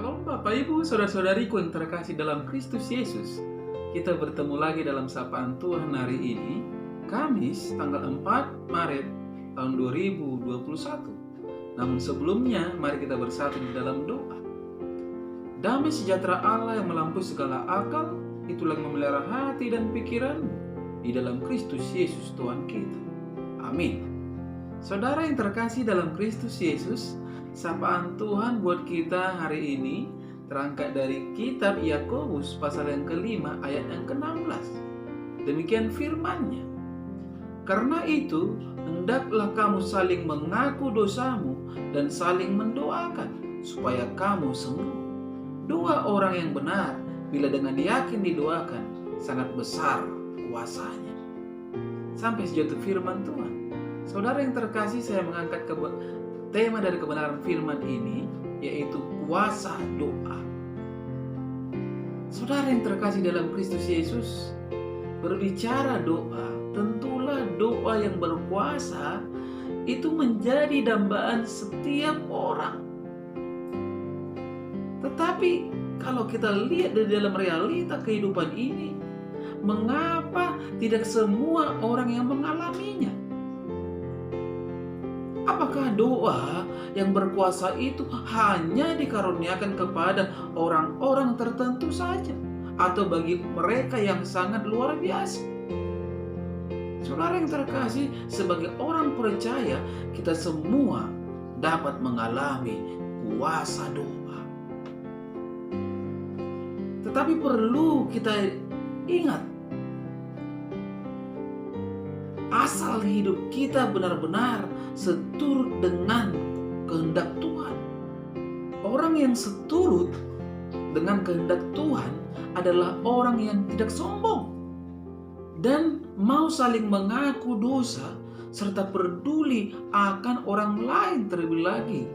Shalom Bapak Ibu, Saudara-saudariku yang terkasih dalam Kristus Yesus. Kita bertemu lagi dalam sapaan Tuhan hari ini, Kamis tanggal 4 Maret tahun 2021. Namun sebelumnya, mari kita bersatu di dalam doa. Damai sejahtera Allah yang melampaui segala akal, itulah yang memelihara hati dan pikiranmu di dalam Kristus Yesus Tuhan kita. Amin. Saudara yang terkasih dalam Kristus Yesus, sapaan Tuhan buat kita hari ini terangkat dari kitab Yakobus pasal yang kelima ayat yang ke-16. Demikian firman-Nya. Karena itu, hendaklah kamu saling mengaku dosamu dan saling mendoakan supaya kamu sembuh. Dua orang yang benar, bila dengan yakin didoakan, sangat besar kuasanya. Sampai sejauh firman Tuhan. Saudara yang terkasih, saya mengangkat tema dari kebenaran firman ini, yaitu kuasa doa. Saudara yang terkasih dalam Kristus Yesus, berbicara doa, tentulah doa yang berkuasa itu menjadi dambaan setiap orang. Tetapi kalau kita lihat di dalam realita kehidupan ini, mengapa tidak semua orang yang mengalaminya? Apakah doa yang berkuasa itu hanya dikaruniakan kepada orang-orang tertentu saja, atau bagi mereka yang sangat luar biasa? Saudara yang terkasih, sebagai orang percaya, kita semua dapat mengalami kuasa doa. Tetapi perlu kita ingat, asal hidup kita benar-benar seturut dengan kehendak Tuhan. Orang yang seturut dengan kehendak Tuhan adalah orang yang tidak sombong dan mau saling mengaku dosa serta peduli akan orang lain, terlebih lagi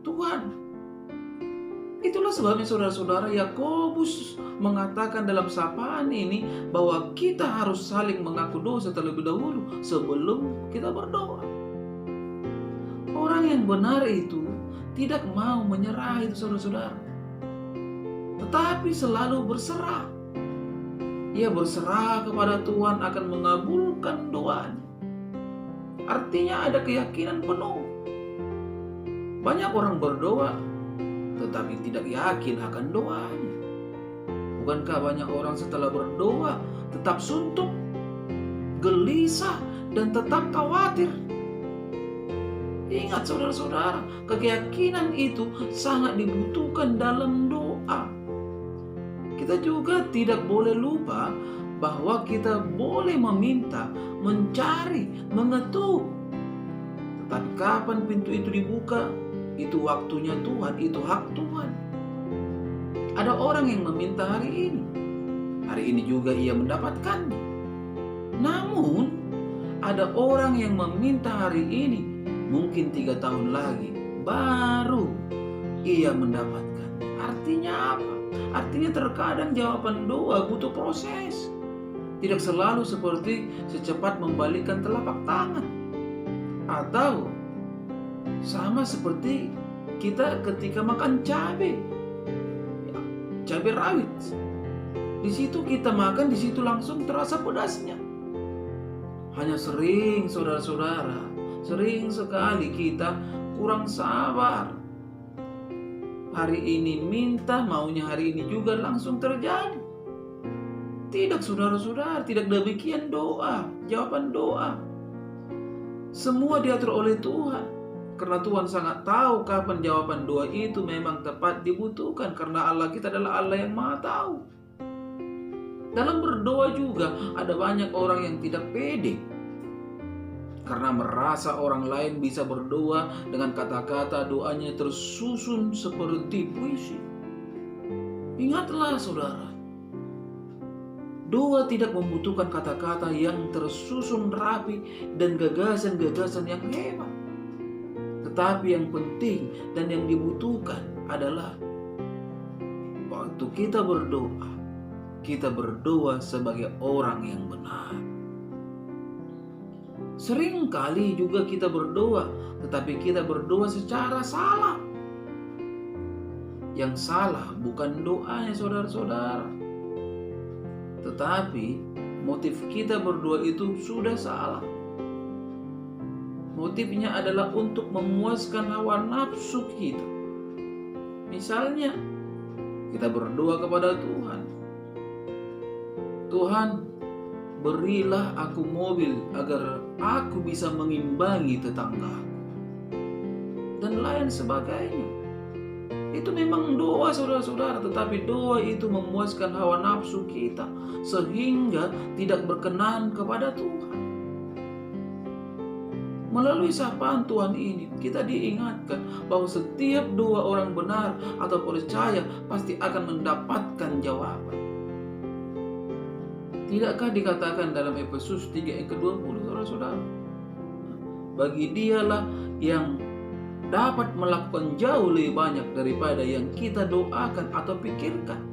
Tuhan. Itulah sebabnya saudara-saudara, Yakobus mengatakan dalam sapaan ini bahwa kita harus saling mengaku dosa terlebih dahulu sebelum kita berdoa. Orang yang benar itu tidak mau menyerah, itu saudara-saudara, tetapi selalu berserah. Ia berserah kepada Tuhan akan mengabulkan doanya. Artinya ada keyakinan penuh. Banyak orang berdoa tetapi tidak yakin akan doanya. Bukankah banyak orang setelah berdoa tetap suntuk, gelisah, dan tetap khawatir? Ingat saudara-saudara, keyakinan itu sangat dibutuhkan dalam doa. Kita juga tidak boleh lupa bahwa kita boleh meminta, mencari, mengetuk. Tetapi kapan pintu itu dibuka, itu waktunya Tuhan, itu hak Tuhan. Ada orang yang meminta hari ini juga ia mendapatkannya. Namun ada orang yang meminta hari ini, mungkin 3 tahun lagi baru ia mendapatkan. Artinya apa? Artinya terkadang jawaban doa butuh proses. Tidak selalu seperti secepat membalikkan telapak tangan. Atau sama seperti kita ketika makan cabai rawit. Di situ kita makan, di situ langsung terasa pedasnya. Hanya sering saudara-saudara, sering sekali kita kurang sabar. Hari ini minta, maunya hari ini juga langsung terjadi. Tidak saudara-saudara, tidak demikian doa, jawaban doa. Semua diatur oleh Tuhan. Karena Tuhan sangat tahu kapan jawaban doa itu memang tepat dibutuhkan. Karena Allah kita adalah Allah yang Maha Tahu. Dalam berdoa juga ada banyak orang yang tidak pede. Karena merasa orang lain bisa berdoa dengan kata-kata doanya tersusun seperti puisi. Ingatlah saudara, doa tidak membutuhkan kata-kata yang tersusun rapi dan gagasan-gagasan yang hebat. Tetapi yang penting dan yang dibutuhkan adalah waktu kita berdoa sebagai orang yang benar. Sering kali juga kita berdoa, tetapi kita berdoa secara salah. Yang salah bukan doanya saudara-saudara, tetapi motif kita berdoa itu sudah salah. Motifnya adalah untuk memuaskan hawa nafsu kita. Misalnya, kita berdoa kepada Tuhan, Tuhan, berilah aku mobil agar aku bisa mengimbangi tetangga dan lain sebagainya. Itu memang doa saudara-saudara, tetapi doa itu memuaskan hawa nafsu kita sehingga tidak berkenan kepada Tuhan. Melalui sapaan Tuhan ini, kita diingatkan bahwa setiap doa orang benar atau percaya pasti akan mendapatkan jawaban. Tidakkah dikatakan dalam Efesus 3 ayat ke-20, saudara-saudara? Bagi dialah yang dapat melakukan jauh lebih banyak daripada yang kita doakan atau pikirkan,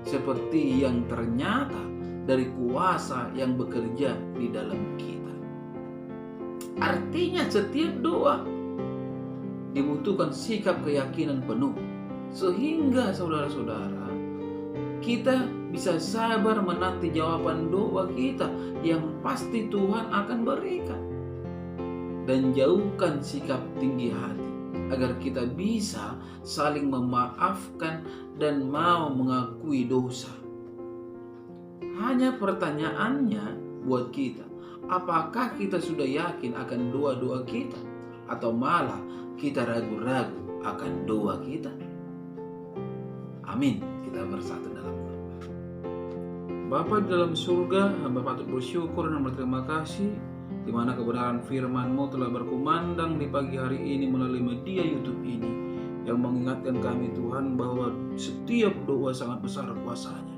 seperti yang ternyata dari kuasa yang bekerja di dalam kita. Artinya setiap doa dibutuhkan sikap keyakinan penuh, sehingga saudara-saudara kita bisa sabar menanti jawaban doa kita yang pasti Tuhan akan berikan. Dan jauhkan sikap tinggi hati agar kita bisa saling memaafkan dan mau mengakui dosa. Hanya pertanyaannya buat kita, apakah kita sudah yakin akan doa-doa kita? Atau malah kita ragu-ragu akan doa kita? Amin. Kita bersatu dalam doa. Bapa di dalam surga, hamba patut bersyukur dan berterima kasih di mana kebenaran firman-Mu telah berkumandang di pagi hari ini melalui media YouTube ini, yang mengingatkan kami Tuhan bahwa setiap doa sangat besar kuasanya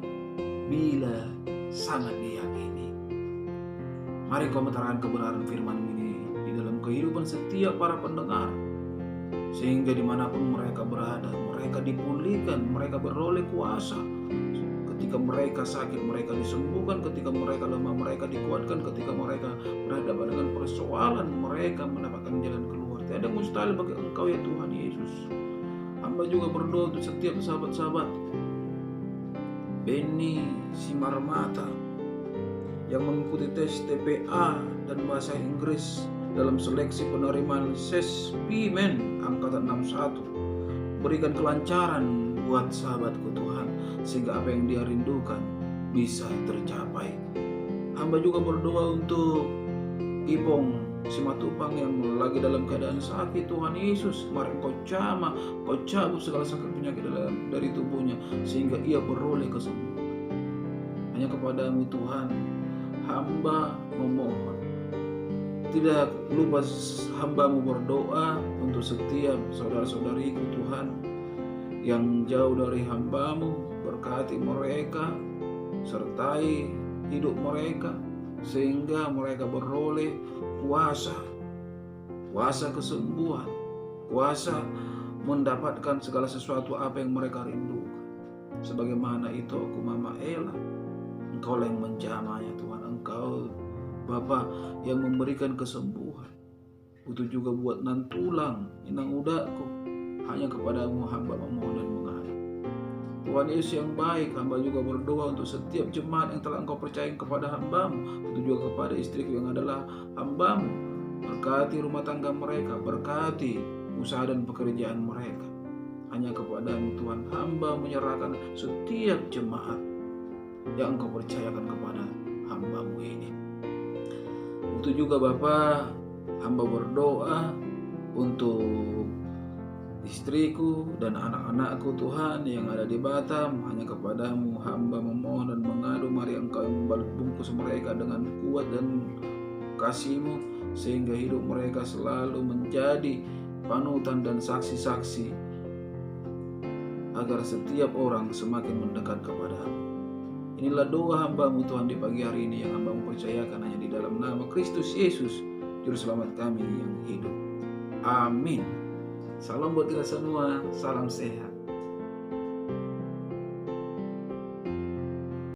bila sangat diyakini. Mari Kau menerangkan kebenaran firman ini di dalam kehidupan setiap para pendengar, sehingga dimanapun mereka berada, mereka dipulihkan, mereka beroleh kuasa. Ketika mereka sakit, mereka disembuhkan. Ketika mereka lemah, mereka dikuatkan. Ketika mereka berhadapan dengan persoalan, mereka mendapatkan jalan keluar. Tiada mustahil bagi Engkau ya Tuhan Yesus. Hamba juga berdoa untuk setiap sahabat-sahabat Beni Simarmata yang mengikuti tes TPA dan bahasa Inggris dalam seleksi penerimaan SESPIMEN angkatan 61. Berikan kelancaran buat sahabatku Tuhan, sehingga apa yang dia rindukan bisa tercapai. Hamba juga berdoa untuk Ipong Simatupang yang lagi dalam keadaan sakit. Tuhan Yesus, mari Kau jamah, Kau cabut segala sakit penyakit dari tubuhnya, sehingga ia beroleh kesembuhan. Hanya kepadamu Tuhan hamba memohon. Tidak lupa hamba-Mu berdoa untuk setiap saudara-saudariku Tuhan yang jauh dari hamba-Mu. Berkati mereka, sertai hidup mereka, sehingga mereka beroleh kuasa kesembuhan, kuasa mendapatkan segala sesuatu apa yang mereka rindukan. Sebagaimana itu aku Mama Ella, Engkau yang menjamahnya Tuhan, Engkau Bapa yang memberikan kesembuhan. Butuh juga buat nan tulang, inang udahku, hanya kepadamu hamba memohon dan mengharap. Tuhan Yesus yang baik, hamba juga berdoa untuk setiap jemaat yang telah Engkau percayakan kepada hamba-Mu. Butuh juga kepada istriku yang adalah hamba-Mu. Berkati rumah tangga mereka, berkati usaha dan pekerjaan mereka. Hanya kepadamu Tuhan hamba menyerahkan setiap jemaat yang Engkau percayakan kepada hamba-Mu ini. Butuh juga Bapa, hamba berdoa untuk istriku dan anak-anakku Tuhan yang ada di Batam. Hanya kepadamu hamba memohon dan mengadu. Mari Engkau yang bungkus mereka dengan kuat dan kasih-Mu, sehingga hidup mereka selalu menjadi panutan dan saksi-saksi, agar setiap orang semakin mendekat kepada-Mu. Inilah doa hamba-Mu Tuhan di pagi hari ini yang hamba-Mu percayakan hanya di dalam nama Kristus Yesus, Juru Selamat kami yang hidup. Amin. Salam buat kita semua, salam sehat.